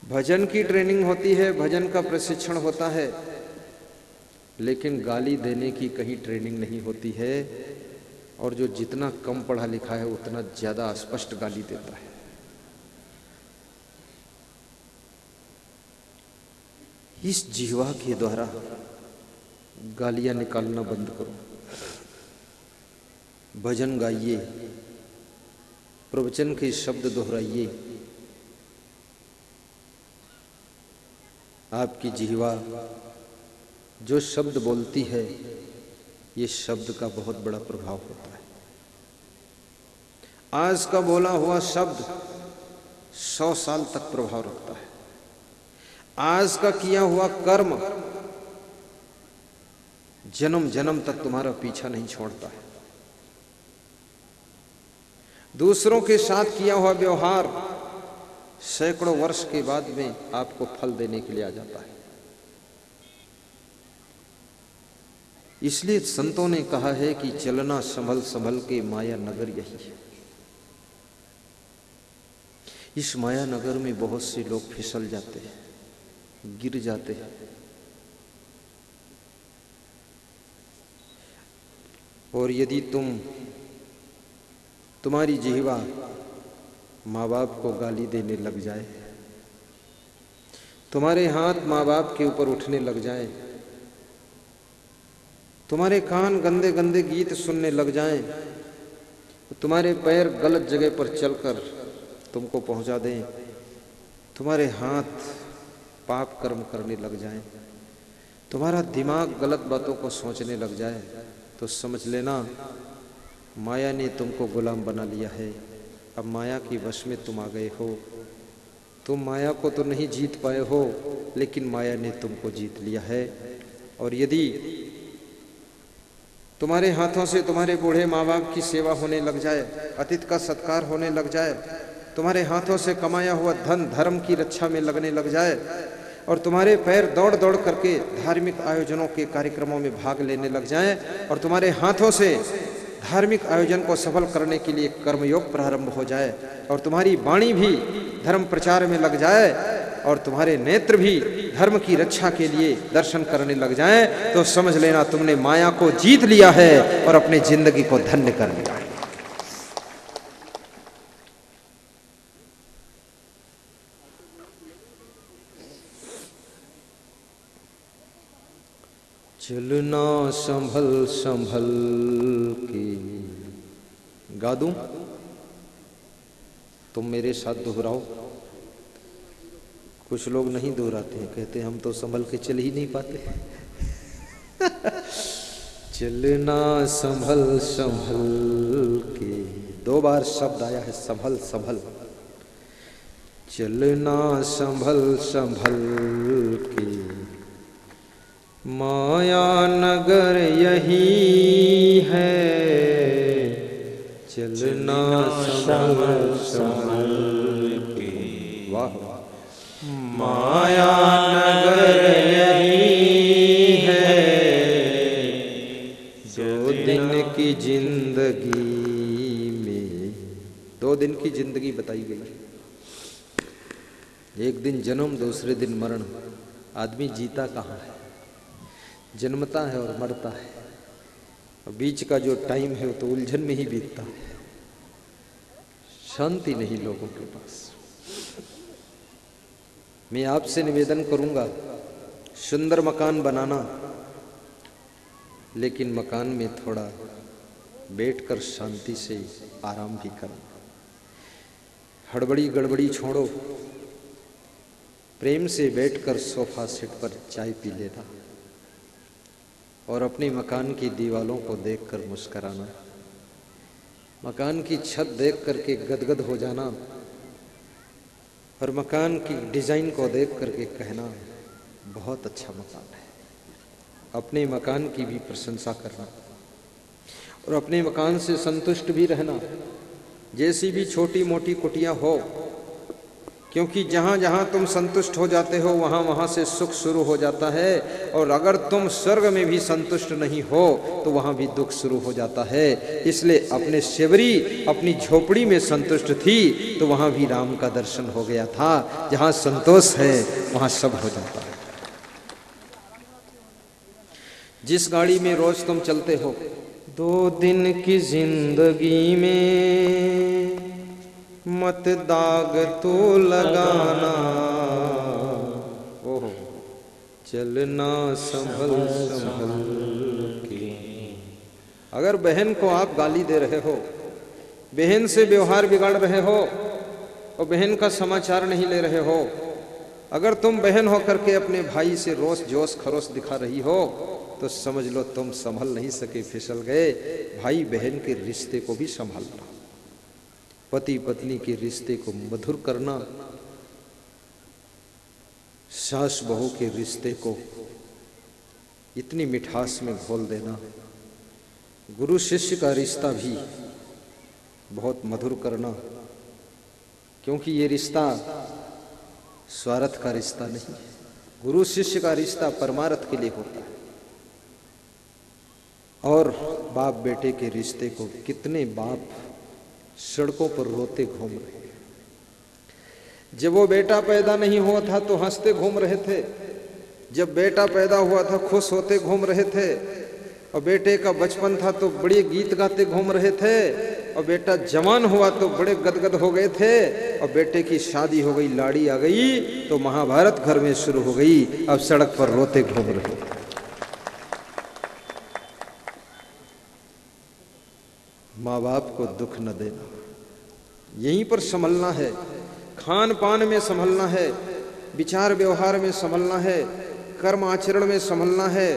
भजन की ट्रेनिंग होती है, भजन का प्रशिक्षण होता है, लेकिन गाली देने की कहीं ट्रेनिंग नहीं होती है। और जो जितना कम पढ़ा लिखा है उतना ज्यादा स्पष्ट गाली देता है। इस जिह्वा के द्वारा गालियां निकालना बंद करो। भजन गाइए, प्रवचन के शब्द दोहराइए। आपकी जिह्वा जो शब्द बोलती है, ये शब्द का बहुत बड़ा प्रभाव होता है। आज का बोला हुआ शब्द 100 साल तक प्रभाव रखता है। आज का किया हुआ कर्म जन्म जन्म तक तुम्हारा पीछा नहीं छोड़ता है। दूसरों के साथ किया हुआ व्यवहार सैकड़ों वर्ष के बाद में आपको फल देने के लिए आ जाता है। इसलिए संतों ने कहा है कि चलना संभल संभल के माया नगर यही है। इस माया नगर में बहुत से लोग फिसल जाते हैं, गिर जाते हैं। और यदि तुम्हारी जिह्वा माँ बाप को गाली देने लग जाए, तुम्हारे हाथ माँ बाप के ऊपर उठने लग जाए, तुम्हारे कान गंदे गंदे गीत सुनने लग जाएं, तुम्हारे पैर गलत जगह पर चलकर तुमको पहुंचा दें, तुम्हारे हाथ पाप कर्म करने लग जाएं, तुम्हारा दिमाग गलत बातों को सोचने लग जाए, तो समझ लेना माया ने तुमको गुलाम बना लिया है। अब माया की वश में तुम आ गए हो। तुम माया को तो नहीं जीत पाए हो, लेकिन माया ने तुमको जीत लिया है। और यदि तुम्हारे हाथों से तुम्हारे बूढ़े माँ बाप की सेवा होने लग जाए, अतिथि का सत्कार होने लग जाए, तुम्हारे हाथों से कमाया हुआ धन धर्म की रक्षा में लगने लग जाए, और तुम्हारे पैर दौड़ दौड़ करके धार्मिक आयोजनों के कार्यक्रमों में भाग लेने लग जाएं, और तुम्हारे हाथों से धार्मिक आयोजन को सफल करने के लिए कर्मयोग प्रारंभ हो जाए, और तुम्हारी वाणी भी धर्म प्रचार में लग जाए, और तुम्हारे नेत्र भी धर्म की रक्षा के लिए दर्शन करने लग जाएं, तो समझ लेना तुमने माया को जीत लिया है और अपनी जिंदगी को धन्य कर लिया है। चलना संभल संभल के, गा दूं? तुम मेरे साथ दोहराओ। कुछ लोग नहीं दोहराते हैं, कहते हम तो संभल के चल ही नहीं पाते। चलना संभल संभल के, 2 बार शब्द आया है संभल संभल। चलना संभल संभल के, माया नगर यही है। चलना संभल संभल के, वाह, माया नगर यही है। 2 दिन की जिंदगी में, 2 दिन की जिंदगी बताई गई। एक दिन जन्म, दूसरे दिन मरण। आदमी जीता कहाँ है? जन्मता है और मरता है, और बीच का जो टाइम है वो तो उलझन में ही बीतता है। शांति नहीं लोगों के पास। मैं आपसे निवेदन करूंगा, सुंदर मकान बनाना, लेकिन मकान में थोड़ा बैठकर शांति से आराम भी करना। हड़बड़ी गड़बड़ी छोड़ो, प्रेम से बैठकर सोफा सेट पर चाय पी लेना, और अपने मकान की दीवालों को देखकर मुस्कुराना, मकान की छत देख करके गदगद हो जाना, और मकान की डिजाइन को देख करके कहना बहुत अच्छा मकान है। अपने मकान की भी प्रशंसा करना, और अपने मकान से संतुष्ट भी रहना। जैसी भी छोटी मोटी कुटिया हो, क्योंकि जहाँ जहाँ तुम संतुष्ट हो जाते हो वहाँ वहाँ से सुख शुरू हो जाता है, और अगर तुम स्वर्ग में भी संतुष्ट नहीं हो तो वहाँ भी दुख शुरू हो जाता है। इसलिए अपने शिवरी अपनी झोपड़ी में संतुष्ट थी तो वहाँ भी राम का दर्शन हो गया था। जहाँ संतोष है वहाँ सब हो जाता है। जिस गाड़ी में रोज तुम चलते हो, 2 दिन की जिंदगी में मत दाग तो लगाना, ओहो चलना संभल संभल के। अगर बहन को आप गाली दे रहे हो, बहन से व्यवहार बिगाड़ रहे हो और बहन का समाचार नहीं ले रहे हो, अगर तुम बहन होकर के अपने भाई से रोज जोश खरोश दिखा रही हो तो समझ लो तुम संभल नहीं सके, फिसल गए। भाई बहन के रिश्ते को भी संभालना, पति पत्नी के रिश्ते को मधुर करना, सास बहू के रिश्ते को इतनी मिठास में घोल देना, गुरु शिष्य का रिश्ता भी बहुत मधुर करना, क्योंकि ये रिश्ता स्वार्थ का रिश्ता नहीं, गुरु शिष्य का रिश्ता परमार्थ के लिए होता है। और बाप बेटे के रिश्ते को कितने बाप सड़कों पर रोते घूम रहे। जब वो बेटा पैदा नहीं हुआ था तो हंसते घूम रहे थे, जब बेटा पैदा हुआ था खुश होते घूम रहे थे, और बेटे का बचपन था तो बड़े गीत गाते घूम रहे थे, और बेटा जवान हुआ तो बड़े गदगद हो गए थे, और बेटे की शादी हो गई, लाड़ी आ गई तो महाभारत घर में शुरू हो गई। अब सड़क पर रोते घूम रहे। माँ बाप को दुख न देना, यहीं पर संभलना है, खान पान में संभलना है, विचार व्यवहार में संभलना है, कर्म आचरण में संभलना है,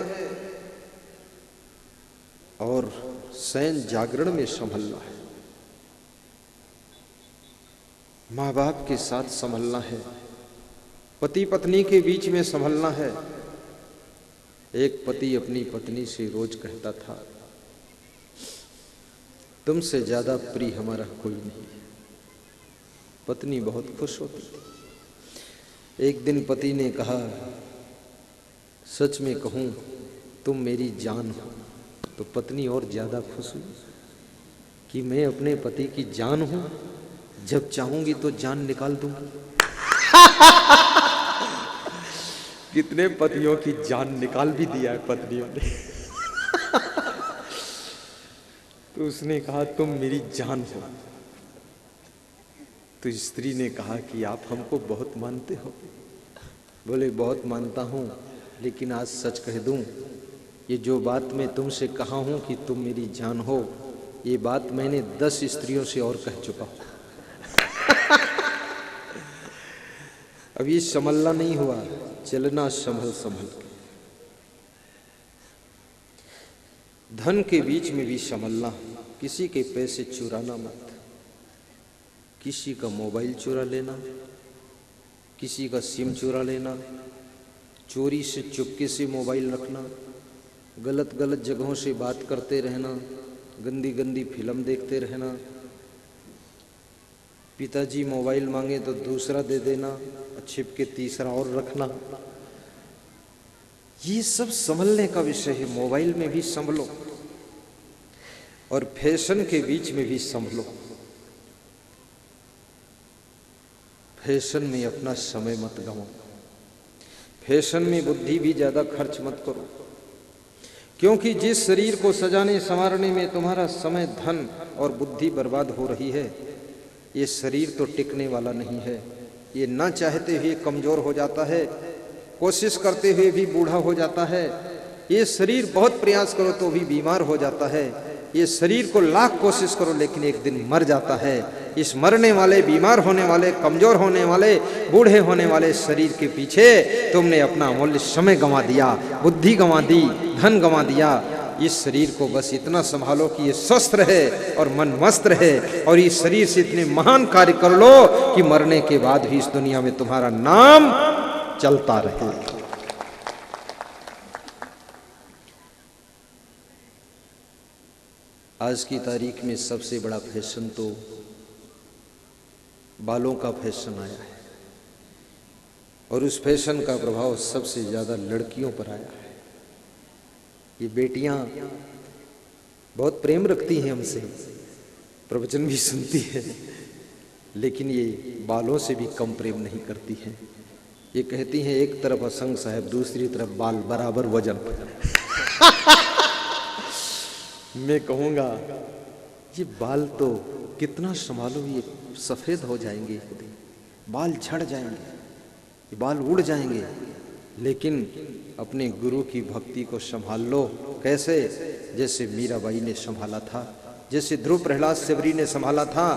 और शयन जागरण में संभलना है। माँ बाप के साथ संभलना है, पति पत्नी के बीच में संभलना है। एक पति अपनी पत्नी से रोज कहता था, तुमसे ज्यादा प्रिय हमारा कोई नहीं। पत्नी बहुत खुश होती थी। एक दिन पति ने कहा, सच में कहूं तुम मेरी जान हो। तो पत्नी और ज्यादा खुश हुई कि मैं अपने पति की जान हूं, जब चाहूंगी तो जान निकाल दूंगी। कितने पतियों की जान निकाल भी दिया है पत्नियों ने। तो उसने कहा तुम मेरी जान हो। तो स्त्री ने कहा कि आप हमको बहुत मानते हो। बोले बहुत मानता हूं, लेकिन आज सच कह दूं, ये जो बात मैं तुमसे कहा हूं कि तुम मेरी जान हो, ये बात मैंने 10 स्त्रियों से और कह चुका हूं। अब ये संभलना नहीं हुआ, चलना संभल संभल के। धन के बीच में भी संभलना, किसी के पैसे चुराना मत, किसी का मोबाइल चुरा लेना, किसी का सिम चुरा लेना, चोरी से चुपके से मोबाइल रखना, गलत गलत जगहों से बात करते रहना, गंदी गंदी फिल्म देखते रहना, पिताजी मोबाइल मांगे तो दूसरा दे देना, छिप के तीसरा और रखना। ये सब संभलने का विषय है। मोबाइल में भी संभलो और फैशन के बीच में भी संभलो। फैशन में अपना समय मत गवाओ, फैशन में बुद्धि भी ज्यादा खर्च मत करो, क्योंकि जिस शरीर को सजाने संवारने में तुम्हारा समय, धन और बुद्धि बर्बाद हो रही है, ये शरीर तो टिकने वाला नहीं है। ये ना चाहते हुए कमजोर हो जाता है, कोशिश करते हुए भी बूढ़ा हो जाता है। ये शरीर बहुत प्रयास करो तो भी बीमार हो जाता है। ये शरीर को लाख कोशिश करो लेकिन एक दिन मर जाता है। इस मरने वाले, बीमार होने वाले, कमजोर होने वाले, बूढ़े होने वाले शरीर के पीछे तुमने अपना अमूल्य समय गंवा दिया, बुद्धि गंवा दी, धन गंवा दिया। इस शरीर को बस इतना संभालो कि ये स्वस्थ रहे और मन मस्त रहे, और इस शरीर से इतने महान कार्य कर लो कि मरने के बाद भी इस दुनिया में तुम्हारा नाम चलता रहे। आज की तारीख में सबसे बड़ा फैशन तो बालों का फैशन आया है। और उस फैशन का प्रभाव सबसे ज्यादा लड़कियों पर आया है। ये बेटियां बहुत प्रेम रखती हैं हमसे, प्रवचन भी सुनती है, लेकिन ये बालों से भी कम प्रेम नहीं करती हैं। ये कहती हैं एक तरफ असंग साहब, दूसरी तरफ बाल बराबर वजन। मैं कहूँगा ये बाल तो कितना संभालो, ये सफ़ेद हो जाएंगे एक दिन, बाल झड़ जाएंगे, ये बाल उड़ जाएंगे, लेकिन अपने गुरु की भक्ति को संभाल लो। कैसे? जैसे मीराबाई ने संभाला था, जैसे ध्रुव प्रहलाद सेवरी ने संभाला था।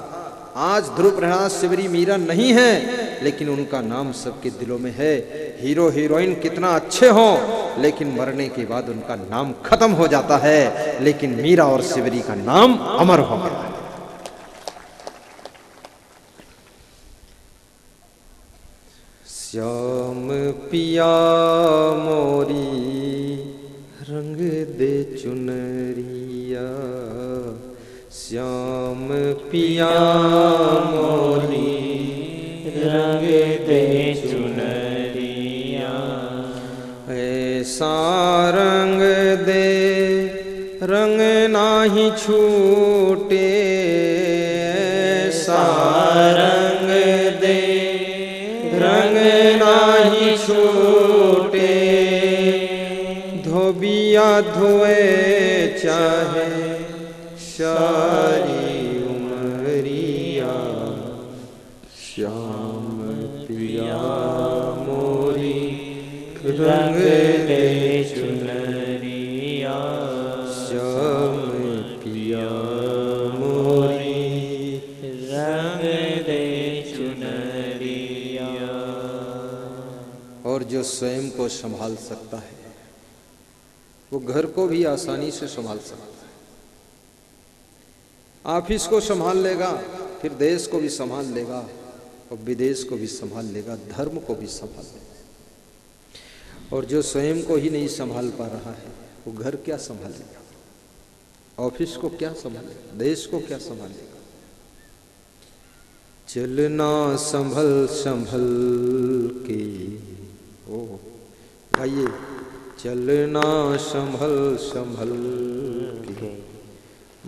आज ध्रुव प्रहलाद सेवरी मीरा नहीं है, लेकिन उनका नाम सबके दिलों में है। हीरो हीरोइन कितना अच्छे हों, लेकिन मरने के बाद उनका नाम खत्म हो जाता है, लेकिन मीरा और सेवरी का नाम अमर हो गया है। श्याम पिया मोरी रंग दे चुनरिया, श्याम पिया मोरी रंग दे चुनरिया, ऐसा रंग दे रंग नाही छूटे, ऐसा रंग दे रंग नाही छूटे, धोबिया धोए चाहे सारी उमरिया, श्याम पिया मोरी रंग दे चुनरिया, श्याम पिया मोरी रंग दे चुनरिया। और जो स्वयं को संभाल सकता है वो घर को भी आसानी से संभाल सकता है। ऑफिस को संभाल लेगा, फिर देश को भी संभाल लेगा और विदेश को भी संभाल लेगा, धर्म को भी संभाल लेगा। और जो स्वयं को ही नहीं संभाल पा रहा है वो घर क्या संभालेगा, ऑफिस को क्या संभालेगा, देश को क्या संभालेगा। चलना संभल संभल के, ओ गाइए, चलना संभल संभल के,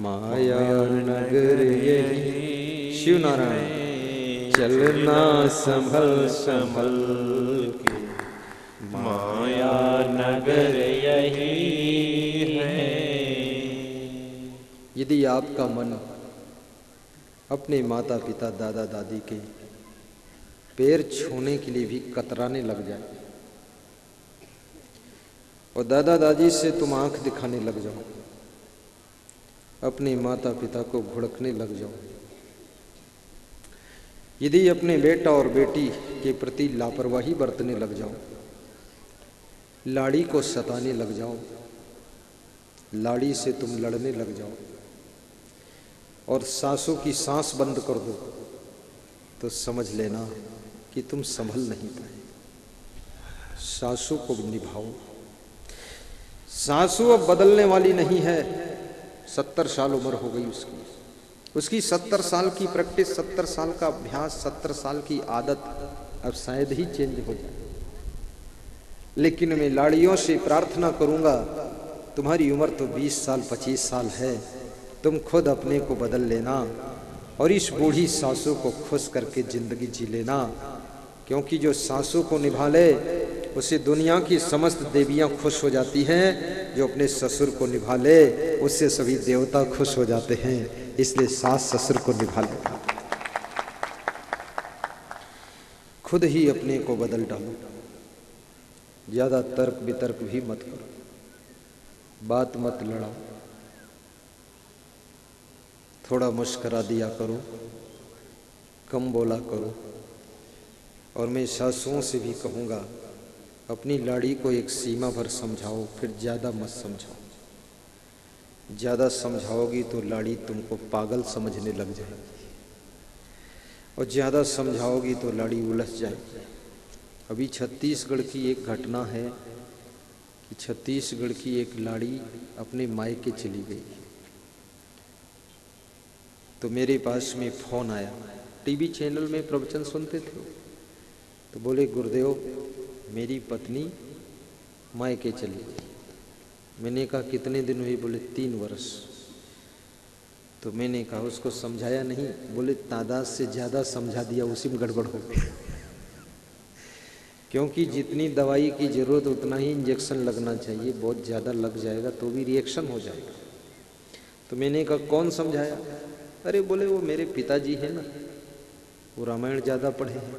माया नगर यही, शिव नारायण। चलना संभल संभल के, माया नगर यही है। यदि आपका मन अपने माता पिता दादा दादी के पैर छूने के लिए भी कतराने लग जाए और दादा दादी से तुम आंख दिखाने लग जाओ, अपने माता पिता को घुड़कने लग जाओ, यदि अपने बेटा और बेटी के प्रति लापरवाही बरतने लग जाओ, लाड़ी को सताने लग जाओ, लाड़ी से तुम लड़ने लग जाओ और सासों की सांस बंद कर दो, तो समझ लेना कि तुम संभल नहीं पाए। सासू को निभाओ। सासू अब बदलने वाली नहीं है। 70 साल उम्र हो गई उसकी 70 साल की प्रैक्टिस, 70 साल का अभ्यास, 70 साल की आदत अब शायद ही चेंज हो जाए। लेकिन मैं लाड़ियों से प्रार्थना करूंगा, तुम्हारी उम्र तो 20 साल 25 साल है, तुम खुद अपने को बदल लेना और इस बूढ़ी सासू को खुश करके जिंदगी जी लेना। क्योंकि जो सासू को निभा ले उसे दुनिया की समस्त देवियां खुश हो जाती हैं, जो अपने ससुर को निभा ले उससे सभी देवता खुश हो जाते हैं। इसलिए सास ससुर को निभा लेना, खुद ही अपने को बदल डालो। ज्यादा तर्क वितर्क भी मत करो, बात मत लड़ाओ, थोड़ा मुस्करा दिया करो, कम बोला करो। और मैं सासुओं से भी कहूँगा, अपनी लाड़ी को एक सीमा भर समझाओ, फिर ज़्यादा मत समझाओ। ज़्यादा समझाओगी तो लाड़ी तुमको पागल समझने लग जाएगी और ज़्यादा समझाओगी तो लाड़ी उलझ जाएगी। अभी छत्तीसगढ़ की एक घटना है कि छत्तीसगढ़ की एक लाड़ी अपने मायके चली गई, तो मेरे पास में फ़ोन आया। टीवी चैनल में प्रवचन सुनते थे, तो बोले गुरुदेव मेरी पत्नी मायके चली गई। मैंने कहा कितने दिन हुए? बोले 3 वर्ष। तो मैंने कहा उसको समझाया नहीं? बोले तादाद से ज़्यादा समझा दिया, उसी में गड़बड़ हो गई। क्योंकि जितनी दवाई की ज़रूरत उतना ही इंजेक्शन लगना चाहिए, बहुत ज़्यादा लग जाएगा तो भी रिएक्शन हो जाएगा। तो मैंने कहा कौन समझाया? अरे बोले वो मेरे पिताजी हैं ना, वो रामायण ज़्यादा पढ़े हैं,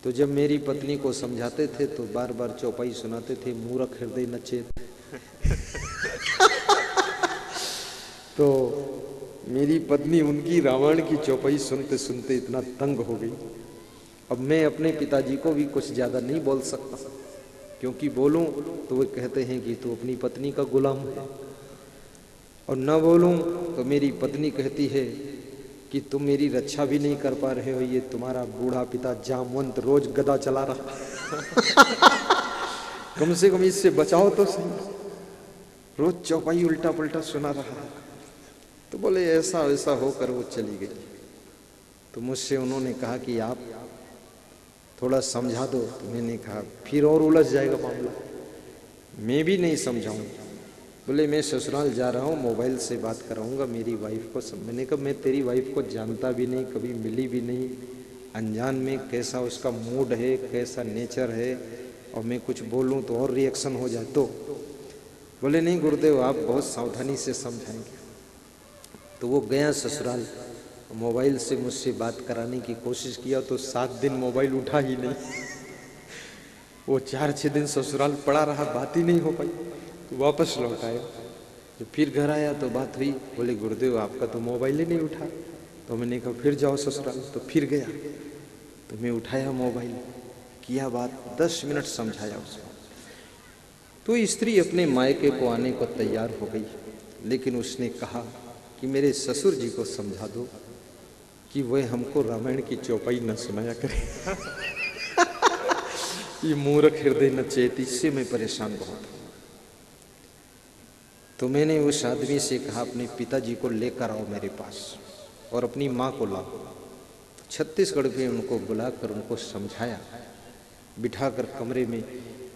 तो जब मेरी पत्नी को समझाते थे तो बार बार चौपाई सुनाते थे, मूर्ख हृदय नचेत। तो मेरी पत्नी उनकी रामायण की चौपाई सुनते सुनते इतना तंग हो गई। अब मैं अपने पिताजी को भी कुछ ज़्यादा नहीं बोल सकता, क्योंकि बोलूं तो वो कहते हैं कि तू अपनी पत्नी का गुलाम है, और न बोलूं तो मेरी पत्नी कहती है कि तुम मेरी रक्षा भी नहीं कर पा रहे हो, ये तुम्हारा बूढ़ा पिता जामवंत रोज गदा चला रहा। कम से कम इससे बचाओ तो सही, रोज चौपाई उल्टा पुल्टा सुना रहा। तो बोले ऐसा वैसा होकर वो चली गई। तो मुझसे उन्होंने कहा कि आप थोड़ा समझा दो। तो मैंने कहा फिर और उलझ जाएगा मामला, मैं भी नहीं समझाऊँ। बोले मैं ससुराल जा रहा हूँ, मोबाइल से बात कराऊंगा मेरी वाइफ को। मैंने कहा मैं तेरी वाइफ को जानता भी नहीं, कभी मिली भी नहीं, अनजान में कैसा उसका मूड है, कैसा नेचर है, और मैं कुछ बोलूँ तो और रिएक्शन हो जाए तो। बोले नहीं गुरुदेव आप बहुत सावधानी से समझाएंगे। तो वो गया ससुराल, मोबाइल से मुझसे बात कराने की कोशिश किया तो 7 दिन मोबाइल उठा ही नहीं। वो 4-6 दिन ससुराल पड़ा रहा, बात ही नहीं हो पाई। तो वापस लौट आया। जब फिर घर आया तो बात हुई, बोले गुरुदेव आपका तो मोबाइल ही नहीं उठा। तो मैंने कहा फिर जाओ ससुराल। तो फिर गया, तो मैं उठाया मोबाइल, किया बात, 10 मिनट समझाया उसको। तो स्त्री अपने मायके को आने को तैयार हो गई, लेकिन उसने कहा कि मेरे ससुर जी को समझा दो कि वह हमको रामायण की चौपाई न सुनाया करे। ये मूर्ख हृदय न चेत, इससे मैं परेशान बहुत हूँ। तो मैंने उस आदमी से कहा अपने पिताजी को लेकर आओ मेरे पास, और अपनी माँ को लाओ। छत्तीसगढ़ में उनको बुलाकर उनको समझाया, बिठाकर कमरे में,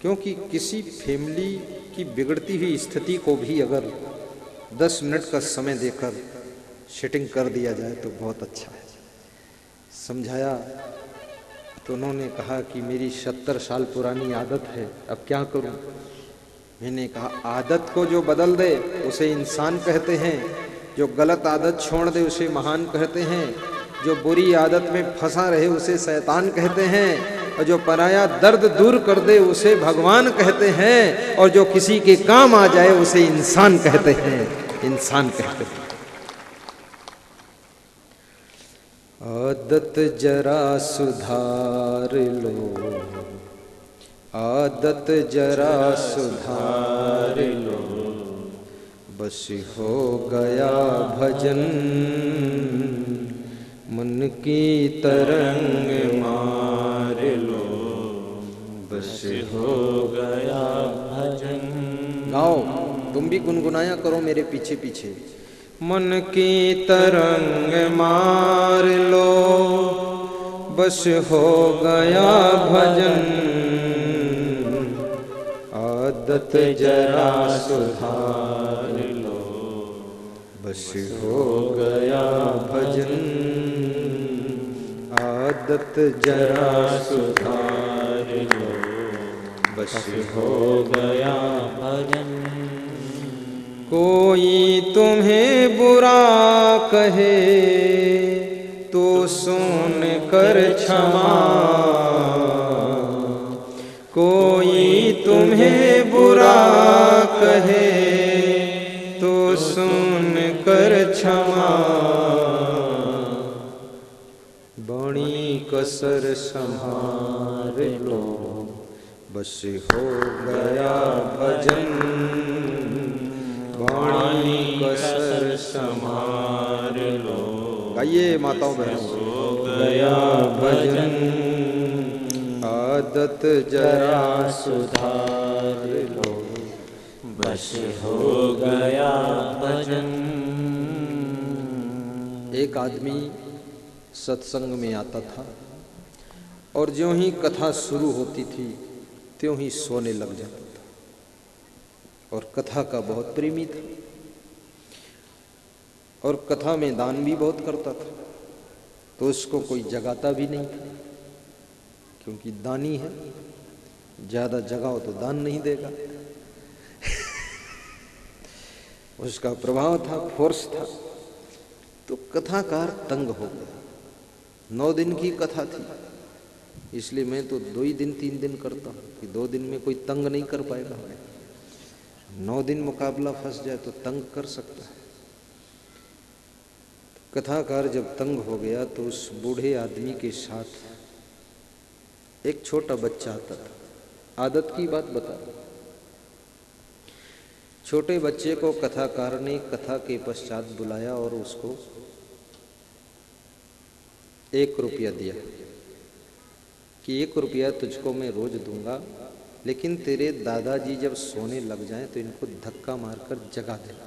क्योंकि किसी फैमिली की बिगड़ती हुई स्थिति को भी अगर 10 मिनट का समय देकर सेटिंग कर दिया जाए तो बहुत अच्छा है। समझाया तो उन्होंने कहा कि मेरी 70 साल पुरानी आदत है, अब क्या करूं? मैंने कहा आदत को जो बदल दे उसे इंसान कहते हैं, जो गलत आदत छोड़ दे उसे महान कहते हैं, जो बुरी आदत में फंसा रहे उसे शैतान कहते हैं, और जो पराया दर्द दूर कर दे उसे भगवान कहते हैं, और जो किसी के काम आ जाए उसे इंसान कहते हैं, इंसान कहते हैं। आदत जरा सुधार लो, आदत जरा सुधार लो, बस हो गया भजन, मन की तरंग मार लो, बस हो गया भजन। गाओ, तुम भी गुनगुनाया करो मेरे पीछे पीछे। मन की तरंग मार लो, बस हो गया भजन, आदत जरा सुधार लो, बस हो गया भजन, आदत जरा सुधार लो, बस हो गया भजन। कोई तुम्हें बुरा कहे तो सुन कर क्षमा, कोई तुम्हें बुरा कहे तो सुन कर क्षमा, बड़ी कसर संभार लो, बस हो गया भजन, वाणी कसर संभार लो। गाइए माताओं बहनों। हो गया भजन, आदत जरा सुधार लो, बस हो गया भजन। एक आदमी सत्संग में आता था, और ज्यों ही कथा शुरू होती थी त्यों ही सोने लग जाता था। और कथा का बहुत प्रेमी था और कथा में दान भी बहुत करता था, तो उसको कोई जगाता भी नहीं था, क्योंकि दानी है, ज्यादा जगाओ तो दान नहीं देगा। उसका प्रभाव था, फोर्स था। तो कथाकार तंग हो गया। 9 दिन की कथा थी, इसलिए मैं तो 2 ही दिन 3 दिन करता हूँ कि 2 दिन में कोई तंग नहीं कर पाएगा। 9 दिन मुकाबला फंस जाए तो तंग कर सकता है। कथाकार जब तंग हो गया तो उस बूढ़े आदमी के साथ एक छोटा बच्चा आता था। आदत की बात बता, छोटे बच्चे को कथाकार ने कथा के पश्चात बुलाया और उसको 1 रुपया दिया कि 1 रुपया तुझको मैं रोज दूंगा, लेकिन तेरे दादाजी जब सोने लग जाएं तो इनको धक्का मारकर जगा देना,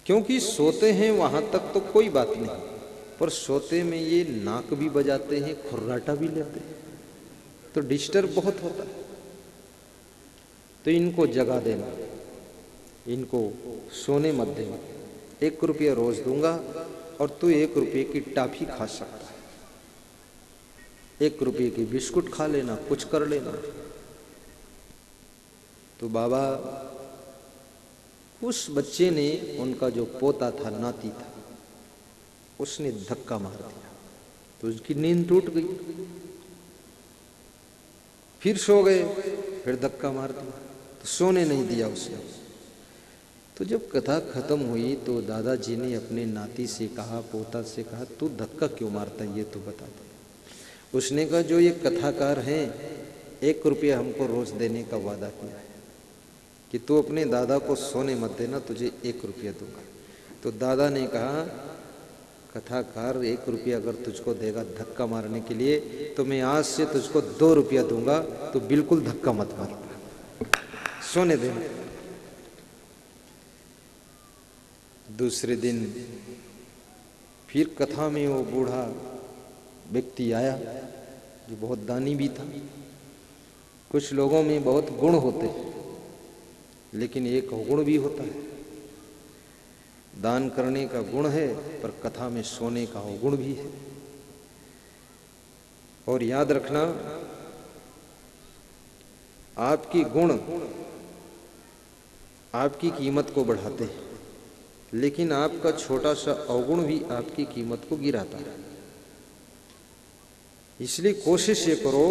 क्योंकि सोते हैं वहां तक तो कोई बात नहीं, पर सोते में ये नाक भी बजाते हैं, खुर्राटा भी लेते हैं, तो डिस्टर्ब बहुत होता है, तो इनको जगा देना, इनको सोने मत देना। 1 रुपया रोज दूंगा और तू 1 रुपये की टॉफी खा सकता है, 1 रुपये की बिस्कुट खा लेना, कुछ कर लेना। तो बाबा, उस बच्चे ने, उनका जो पोता था, नाती था, उसने धक्का मार दिया तो उसकी नींद टूट गई। फिर सो गए, फिर धक्का मार दिया तो सोने नहीं दिया उसने। तो जब कथा खत्म हुई तो दादाजी ने अपने नाती से कहा, पोता से कहा, तू धक्का क्यों मारता है, ये तो बता दे। उसने कहा, जो ये कथाकार हैं 1 रुपया हमको रोज देने का वादा किया है कि तू अपने दादा को सोने मत देना, तुझे 1 रुपया दूंगा। तो दादा ने कहा, कथाकार 1 रुपया अगर तुझको देगा धक्का मारने के लिए तो मैं आज से तुझको 2 रुपया दूंगा, तो बिल्कुल धक्का मत मारना, सोने देना। दूसरे दिन फिर कथा में वो बूढ़ा व्यक्ति आया जो बहुत दानी भी था। कुछ लोगों में बहुत गुण होते हैं, लेकिन एक गुण भी होता है, दान करने का गुण है, पर कथा में सोने का गुण भी है। और याद रखना, आपकी गुण आपकी कीमत को बढ़ाते हैं, लेकिन आपका छोटा सा अवगुण भी आपकी कीमत को गिराता है। इसलिए कोशिश ये करो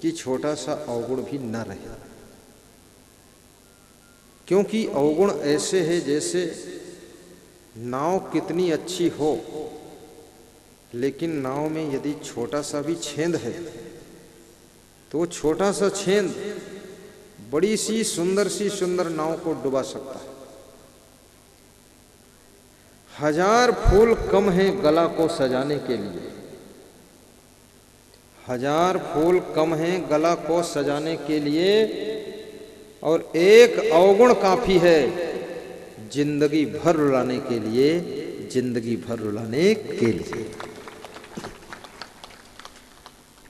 कि छोटा सा अवगुण भी न रहे, क्योंकि अवगुण ऐसे है जैसे नाव कितनी अच्छी हो, लेकिन नाव में यदि छोटा सा भी छेद है तो छोटा सा छेद बड़ी सी सुंदर नाव को डुबा सकता है। 1000 फूल कम है गला को सजाने के लिए, 1000 फूल कम है गला को सजाने के लिए, और एक अवगुण काफी है जिंदगी भर रुलाने के लिए, जिंदगी भर रुलाने के लिए।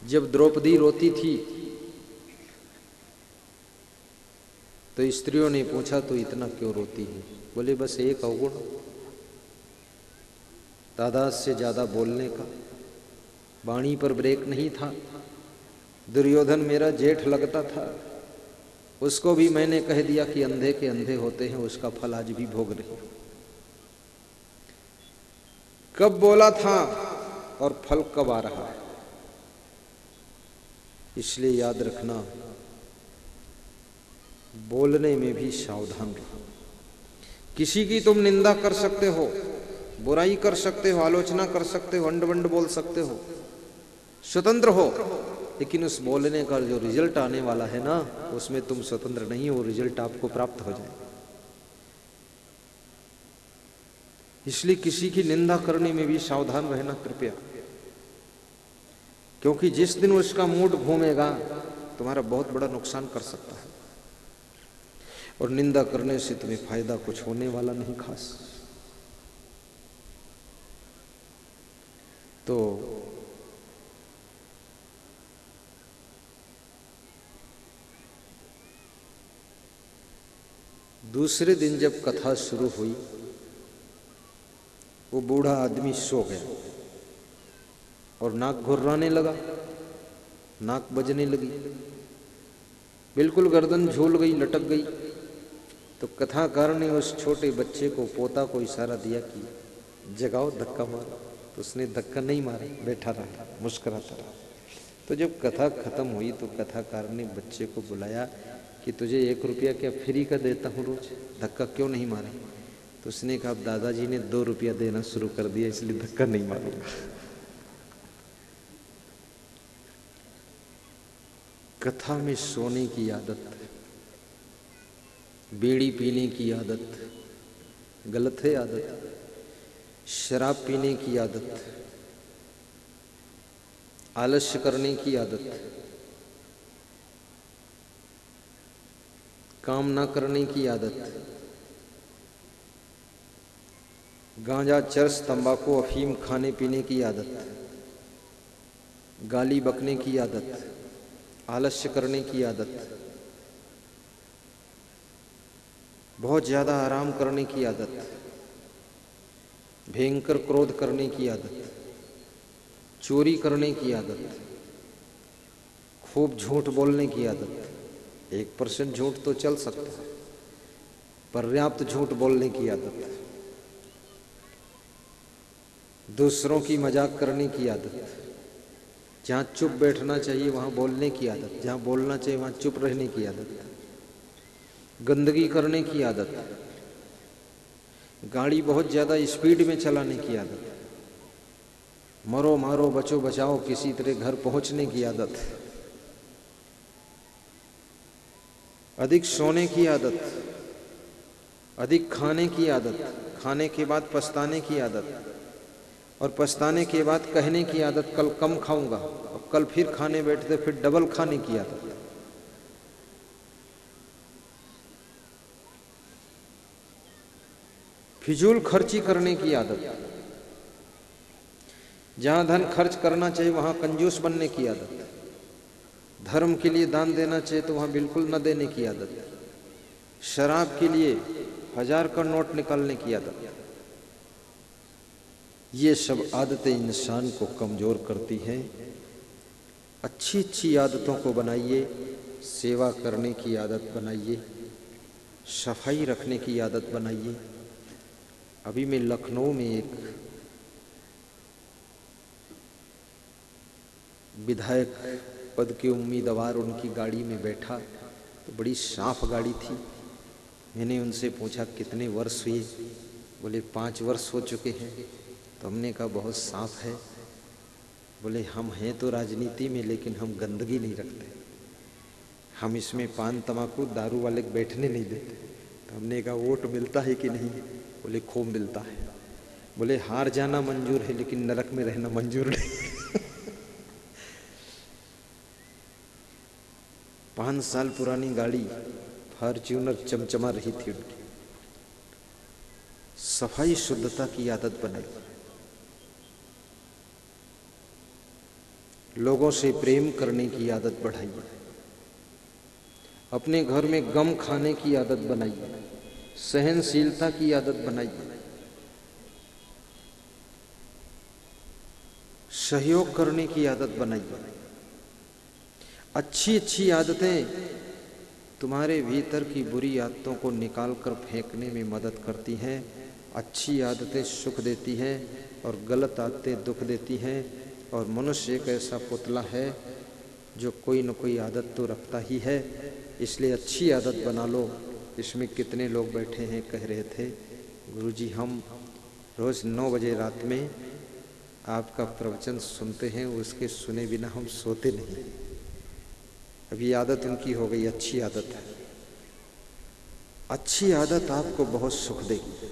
जब द्रौपदी रोती थी तो स्त्रियों ने पूछा, तो इतना क्यों रोती है? बोले, बस एक अवगुण, तादाद से ज्यादा बोलने का, वाणी पर ब्रेक नहीं था। दुर्योधन मेरा जेठ लगता था, उसको भी मैंने कह दिया कि अंधे के अंधे होते हैं, उसका फल आज भी भोग रही। कब बोला था और फल कब आ रहा है, इसलिए याद रखना, बोलने में भी सावधान रहो। किसी की तुम निंदा कर सकते हो, बुराई कर सकते हो, आलोचना कर सकते हो, अंड बंड बोल सकते हो, स्वतंत्र हो, लेकिन उस बोलने का जो रिजल्ट आने वाला है ना, उसमें तुम स्वतंत्र नहीं हो, रिजल्ट आपको प्राप्त हो जाए। इसलिए किसी की निंदा करने में भी सावधान रहना कृपया, क्योंकि जिस दिन उसका मूड घूमेगा तुम्हारा बहुत बड़ा नुकसान कर सकता है, और निंदा करने से तुम्हें फायदा कुछ होने वाला नहीं खास। तो दूसरे दिन जब कथा शुरू हुई, वो बूढ़ा आदमी सो गया और नाक घुर्राने लगा, नाक बजने लगी, बिल्कुल गर्दन झूल गई, लटक गई। तो कथाकार ने उस छोटे बच्चे को, पोता को इशारा दिया कि जगाओ, धक्का मारो। तो उसने धक्का नहीं मारा, बैठा रहा, मुस्कुराता रहा। तो जब कथा खत्म हुई तो कथाकार ने बच्चे को बुलाया कि तुझे 1 रुपया क्या फ्री का देता हूँ रोज, धक्का क्यों नहीं मारा? तो उसने कहा दादाजी ने 2 रुपया देना शुरू कर दिया, इसलिए धक्का नहीं मारूंगा। कथा में सोने की आदत, बीड़ी पीने की आदत गलत है आदत, शराब पीने की आदत, आलस्य करने की आदत, काम ना करने की आदत, गांजा, चरस, तंबाकू, अफीम खाने पीने की आदत, गाली बकने की आदत, आलस्य करने की आदत, बहुत ज्यादा आराम करने की आदत, भयंकर क्रोध करने की आदत, चोरी करने की आदत, खूब झूठ बोलने की आदत। 1% झूठ तो चल सकता है, पर्याप्त झूठ बोलने की आदत, दूसरों की मजाक करने की आदत, जहाँ चुप बैठना चाहिए वहाँ बोलने की आदत, जहाँ बोलना चाहिए वहाँ चुप रहने की आदत, गंदगी करने की आदत, गाड़ी बहुत ज़्यादा स्पीड में चलाने की आदत, मरो मारो बचो बचाओ किसी तरह घर पहुँचने की आदत, अधिक सोने की आदत, अधिक खाने की आदत, खाने के बाद पछताने की आदत, और पछताने के बाद कहने की आदत कल कम खाऊंगा, और कल फिर खाने बैठते फिर डबल खाने की आदत। फिजूल खर्ची करने की आदत, जहां धन खर्च करना चाहिए वहां कंजूस बनने की आदत, धर्म के लिए दान देना चाहिए तो वहां बिल्कुल न देने की आदत, शराब के लिए 1000 का नोट निकालने की आदत। ये सब आदतें इंसान को कमजोर करती हैं। अच्छी अच्छी आदतों को बनाइए, सेवा करने की आदत बनाइए, सफाई रखने की आदत बनाइए। अभी मैं लखनऊ में एक विधायक पद के उम्मीदवार, उनकी गाड़ी में बैठा तो बड़ी साफ गाड़ी थी। मैंने उनसे पूछा कितने वर्ष हुए? बोले 5 वर्ष हो चुके हैं। तो हमने कहा बहुत साफ है। बोले हम हैं तो राजनीति में, लेकिन हम गंदगी नहीं रखते, हम इसमें पान तमाकू दारू वाले बैठने नहीं देते। तो हमने कहा वोट मिलता है कि नहीं? बोले खूब मिलता है। बोले हार जाना मंजूर है लेकिन नरक में रहना मंजूर नहीं। 5 साल पुरानी गाड़ी फॉर्च्यूनर चमचमा रही थी उनकी। सफाई शुद्धता की आदत बनाई, लोगों से प्रेम करने की आदत बढ़ाई, अपने घर में गम खाने की आदत बनाई, सहनशीलता की आदत बनाई, सहयोग करने की आदत बनाई। अच्छी अच्छी आदतें तुम्हारे भीतर की बुरी आदतों को निकाल कर फेंकने में मदद करती हैं। अच्छी आदतें सुख देती हैं और गलत आदतें दुख देती हैं। और मनुष्य एक ऐसा पुतला है जो कोई न कोई आदत तो रखता ही है, इसलिए अच्छी आदत बना लो। इसमें कितने लोग बैठे हैं कह रहे थे गुरुजी हम रोज़ 9 बजे रात में आपका प्रवचन सुनते हैं, उसके सुने बिना हम सोते नहीं। अभी आदत उनकी हो गई, अच्छी आदत है। अच्छी आदत आपको बहुत सुख देगी।